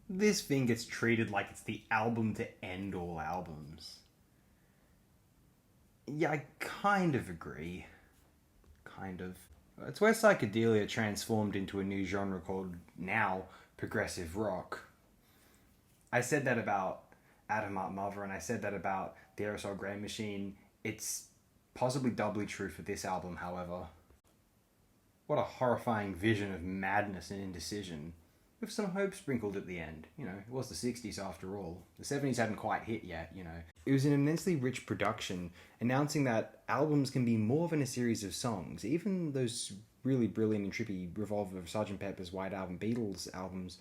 This thing gets treated like it's the album to end all albums. Yeah, I kind of agree. Kind of. It's where psychedelia transformed into a new genre called, now, progressive rock. I said that about Atom Art Mother, and I said that about the Aerosol Grey Machine. It's possibly doubly true for this album, however. What a horrifying vision of madness and indecision, with some hope sprinkled at the end. You know, it was the 60s after all. The 70s hadn't quite hit yet, you know. It was an immensely rich production, announcing that albums can be more than a series of songs. Even those really brilliant and trippy Revolver, Sgt. Pepper's White Album, Beatles albums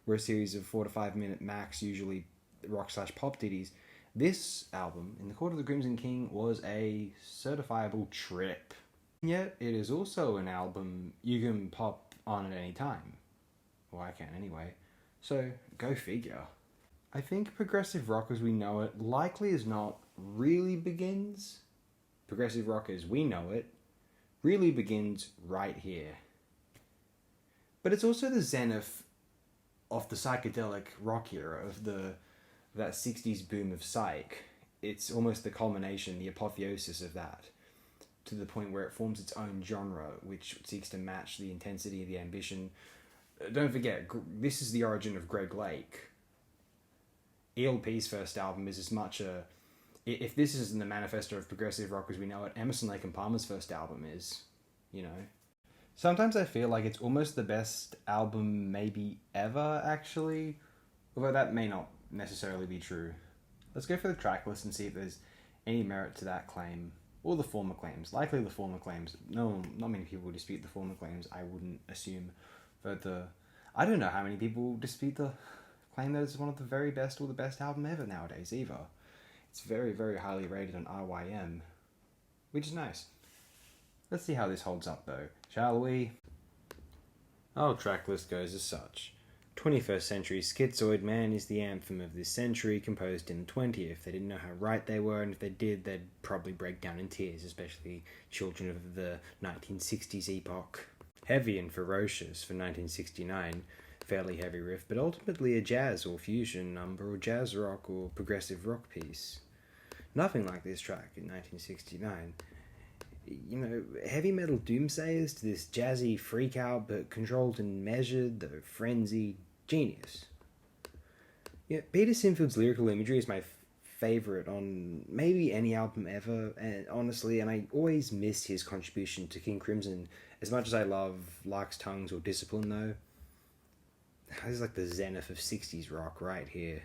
were a series of 4 to 5 minute max, usually rock/pop ditties. This album, In the Court of the Crimson King, was a certifiable trip. Yet, it is also an album you can pop on at any time. Well, I can anyway. So, go figure. I think progressive rock as we know it, likely as not, really begins. Progressive rock as we know it, really begins right here. But it's also the zenith of the psychedelic rock era, of that 60s boom of psych. It's almost the culmination, the apotheosis of that, to the point where it forms its own genre, which seeks to match the intensity, the ambition. Don't forget, this is the origin of Greg Lake. ELP's first album is as much a... If this isn't the manifesto of progressive rock as we know it, Emerson, Lake and Palmer's first album is, you know. Sometimes I feel like it's almost the best album maybe ever, actually. Although that may not necessarily be true. Let's go for the track list and see if there's any merit to that claim. Or the former claims. Likely the former claims. No, not many people dispute the former claims, I wouldn't assume. But I don't know how many people dispute the claim that it's one of the very best or the best album ever nowadays either. It's very, very highly rated on RYM, which is nice. Let's see how this holds up though, shall we? Our track list goes as such. 21st Century Schizoid Man is the anthem of this century, composed in the 20th. They didn't know how right they were, and if they did, they'd probably break down in tears, especially children of the 1960s epoch. Heavy and ferocious for 1969, fairly heavy riff, but ultimately a jazz or fusion number, or jazz rock or progressive rock piece. Nothing like this track in 1969. You know, heavy metal doomsayers to this jazzy freak out, but controlled and measured, though frenzied, genius. Yeah, Peter Sinfield's lyrical imagery is my favourite on maybe any album ever, and honestly, and I always miss his contribution to King Crimson as much as I love Lark's Tongues or Discipline, though. This is like the zenith of 60s rock right here.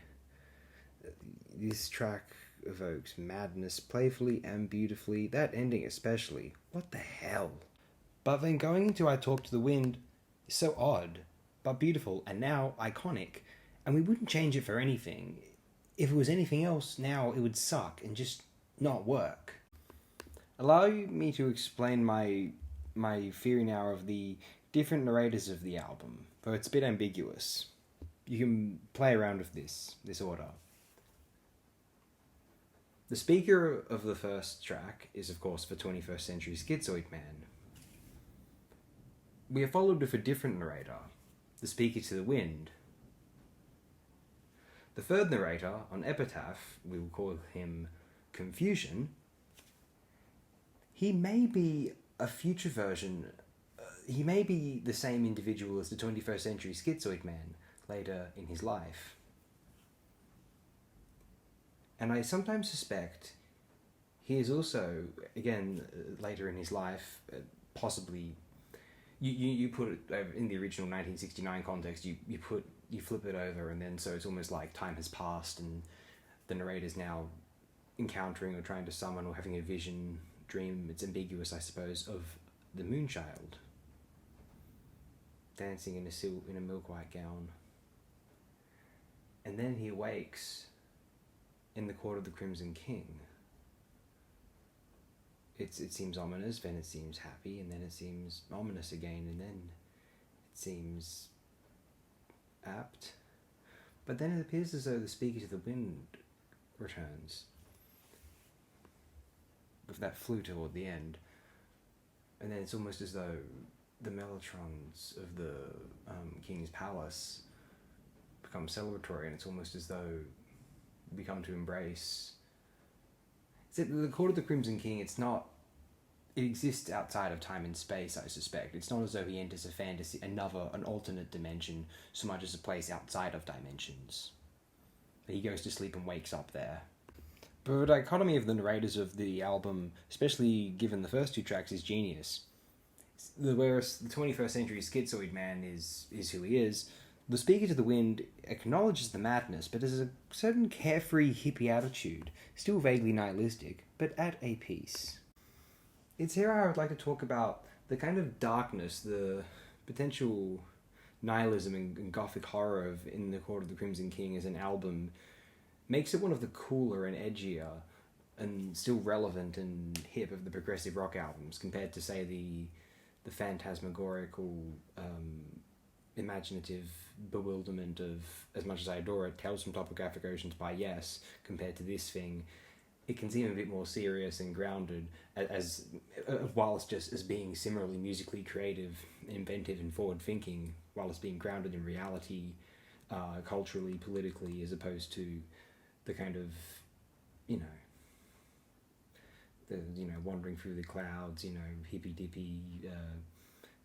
This track evokes madness playfully and beautifully, that ending especially. What the hell? But then going into I Talk to the Wind is so odd, but beautiful, and now iconic, and we wouldn't change it for anything. If it was anything else, now it would suck and just not work. Allow me to explain my theory now of the different narrators of the album, though it's a bit ambiguous. You can play around with this order. The speaker of the first track is, of course, the 21st Century Schizoid Man. We are followed with a different narrator, the speaker to the wind. The third narrator, on Epitaph, we will call him Confusion. He may be a future version, he may be the same individual as the 21st Century Schizoid Man later in his life. And I sometimes suspect he is also, again, later in his life, possibly, you put it in the original 1969 context, you flip it over, and then so it's almost like time has passed and the narrator's now encountering or trying to summon or having a vision, dream, it's ambiguous I suppose, of the Moonchild dancing in a milk white gown. And then he awakes in the Court of the Crimson King. It seems ominous, then it seems happy, and then it seems ominous again, and then it seems apt. But then it appears as though the speaker to the wind returns, with that flute toward the end. And then it's almost as though the mellotrons of the King's Palace become celebratory, and it's almost as though we come to embrace. The Court of the Crimson King, it's not. It exists outside of time and space, I suspect. It's not as though he enters a fantasy, an alternate dimension, so much as a place outside of dimensions. He goes to sleep and wakes up there. But the dichotomy of the narrators of the album, especially given the first two tracks, is genius. Whereas the 21st century Schizoid man is who he is, the Speaker to the Wind acknowledges the madness, but has a certain carefree hippie attitude, still vaguely nihilistic, but at a peace. It's here I would like to talk about the kind of darkness, the potential nihilism and gothic horror of In the Court of the Crimson King as an album makes it one of the cooler and edgier and still relevant and hip of the progressive rock albums compared to, say, the phantasmagorical, imaginative bewilderment of As Much As I Adore It, Tales from Topographic Oceans by Yes, compared to this thing. It can seem a bit more serious and grounded, as whilst just as being similarly musically creative, inventive, and forward-thinking, whilst being grounded in reality, culturally, politically, as opposed to the kind of, wandering through the clouds, hippy-dippy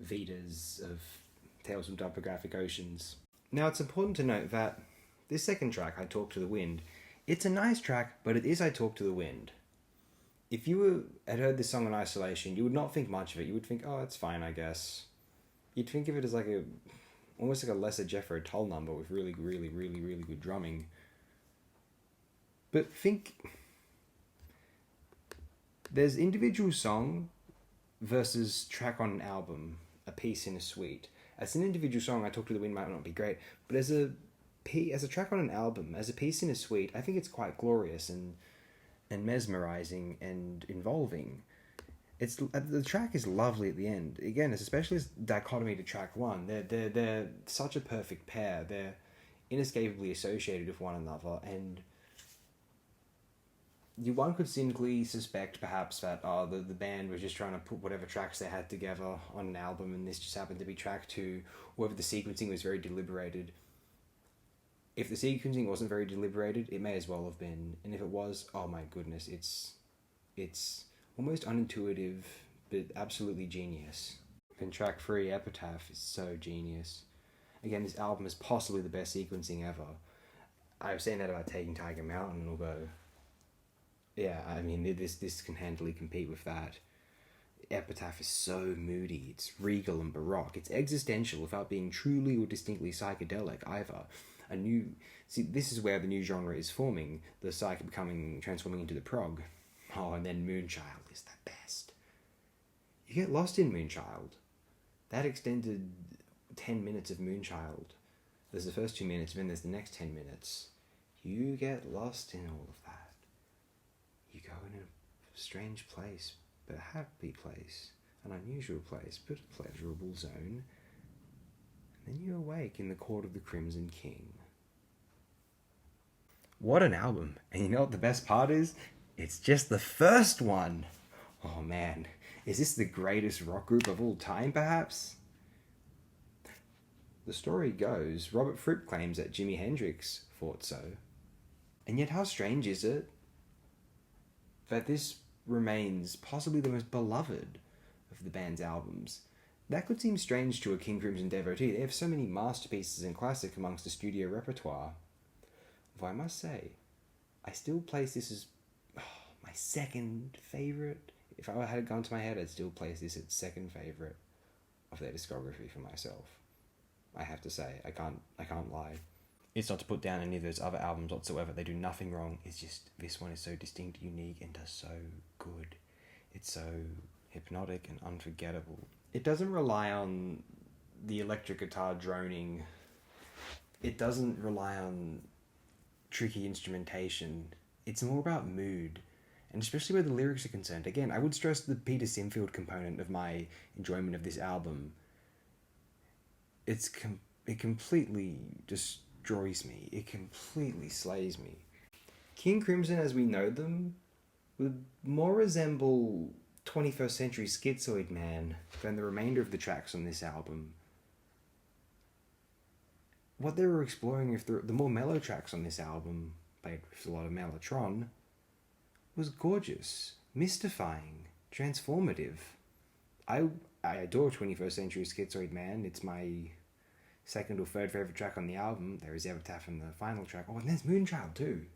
Vitas of Tales from Topographic Oceans. Now, it's important to note that this second track, I Talk to the Wind, it's a nice track, but it is I Talk to the Wind. If you had heard this song in isolation, you would not think much of it. You would think, oh, it's fine, I guess. You'd think of it as almost like a lesser Jethro Tull number with really, really, really, really good drumming. But think, there's individual song versus track on an album, a piece in a suite. As an individual song, I Talk to the Wind might not be great, but as a track on an album, as a piece in a suite, I think it's quite glorious and mesmerizing and involving. The track is lovely at the end. Again, it's especially as dichotomy to track one. They're such a perfect pair. They're inescapably associated with one another, and one could cynically suspect perhaps that the band was just trying to put whatever tracks they had together on an album, and this just happened to be track two, or whether the sequencing was very deliberated. If the sequencing wasn't very deliberated, it may as well have been. And if it was, oh my goodness, it's almost unintuitive, but absolutely genius. And track 3, Epitaph, is so genius. Again, this album is possibly the best sequencing ever. I was saying that about Taking Tiger Mountain, and although, yeah, I mean, this can handily compete with that. Epitaph is so moody, it's regal and baroque, it's existential without being truly or distinctly psychedelic either. This is where the new genre is forming, the psych transforming into the prog. Oh, and then Moonchild is the best. You get lost in Moonchild. That extended 10 minutes of Moonchild. There's the first 2 minutes, and then there's the next 10 minutes. You get lost in all of that. You go in a strange place, but a happy place, an unusual place, but a pleasurable zone. Then you awake in the Court of the Crimson King. What an album. And you know what the best part is? It's just the first one. Oh man, is this the greatest rock group of all time, perhaps? The story goes, Robert Fripp claims that Jimi Hendrix thought so. And yet how strange is it that this remains possibly the most beloved of the band's albums? That could seem strange to a King Crimson devotee. They have so many masterpieces and classic amongst the studio repertoire. Though I must say, I still place this as my second favourite. If I had it gone to my head, I'd still place this at second favourite of their discography for myself. I have to say, I can't lie. It's not to put down any of those other albums whatsoever. They do nothing wrong. It's just this one is so distinct, unique, and does so good. It's so hypnotic and unforgettable. It doesn't rely on the electric guitar droning. It doesn't rely on tricky instrumentation. It's more about mood, and especially where the lyrics are concerned. Again, I would stress the Peter Sinfield component of my enjoyment of this album. It completely destroys me. It completely slays me. King Crimson, as we know them, would more resemble 21st century Schizoid man than the remainder of the tracks on this album. what they were exploring with the more mellow tracks on this album, played with a lot of mellotron, was gorgeous, mystifying, transformative. I adore 21st Century Schizoid Man. It's my second or third favourite track on the album. There is Epitaph in the final track. Oh, and there's Moonchild too.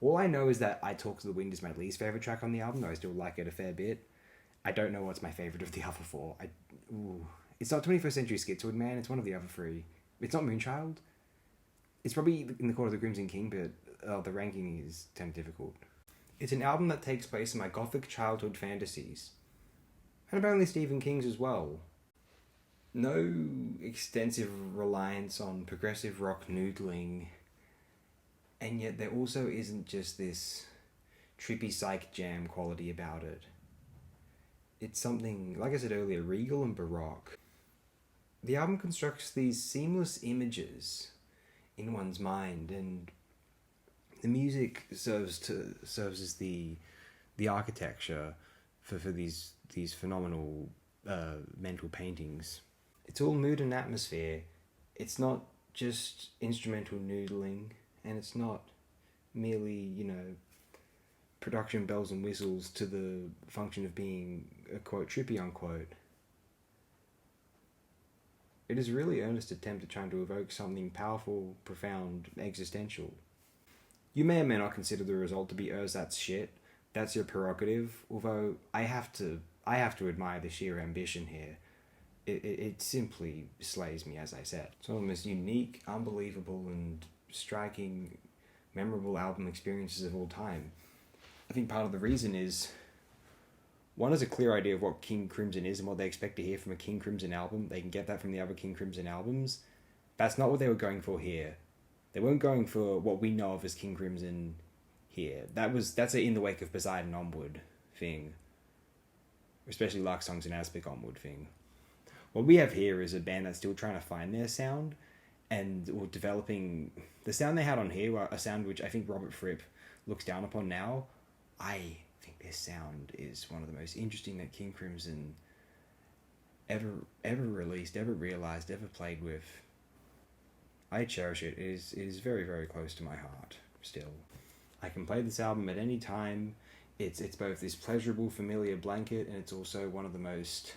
All I know is that I Talk to the Wind is my least favourite track on the album, though I still like it a fair bit. I don't know what's my favourite of the other four. It's not 21st Century Schizoid Man, it's one of the other three. It's not Moonchild. It's probably in the Court of the Crimson King, but the ranking is kind of difficult. It's an album that takes place in my gothic childhood fantasies. And apparently Stephen King's as well. No extensive reliance on progressive rock noodling, and yet there also isn't just this trippy psych jam quality about it. It's something, like I said earlier, regal and baroque. The album constructs these seamless images in one's mind, and the music serves as the architecture for these phenomenal mental paintings. It's all mood and atmosphere. It's not just instrumental noodling, and it's not merely, production bells and whistles to the function of being a quote trippy unquote. It is a really earnest attempt at trying to evoke something powerful, profound, existential. You may or may not consider the result to be that's shit. That's your prerogative. Although I have to admire the sheer ambition here. It simply slays me, as I said. It's one of the most unique, unbelievable, and striking, memorable album experiences of all time. I think part of the reason is, one is a clear idea of what King Crimson is and what they expect to hear from a King Crimson album. They can get that from the other King Crimson albums. That's not what they were going for here. They weren't going for what we know of as King Crimson here. That's a In the Wake of Poseidon onward thing. Especially Lark Songs and Aspic onward thing. What we have here is a band that's still trying to find their sound, and developing the sound they had on here, a sound which I think Robert Fripp looks down upon now. I think their sound is one of the most interesting that King Crimson ever released, ever realized, ever played with. I cherish it. It is very, very close to my heart still. I can play this album at any time. It's both this pleasurable, familiar blanket, and it's also one of the most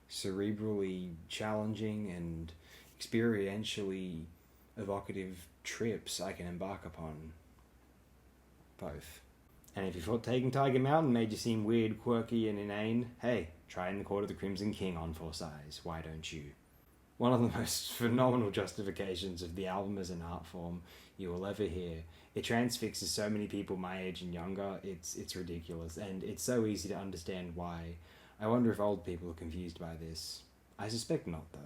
cerebrally challenging and experientially evocative trips I can embark upon. Both. And if you thought taking Tiger Mountain made you seem weird, quirky, and inane, hey, try In the Court of the Crimson King on 4 size. Why don't you? One of the most phenomenal justifications of the album as an art form you will ever hear. It transfixes so many people my age and younger. It's ridiculous, and it's so easy to understand why. I wonder if old people are confused by this. I suspect not, though.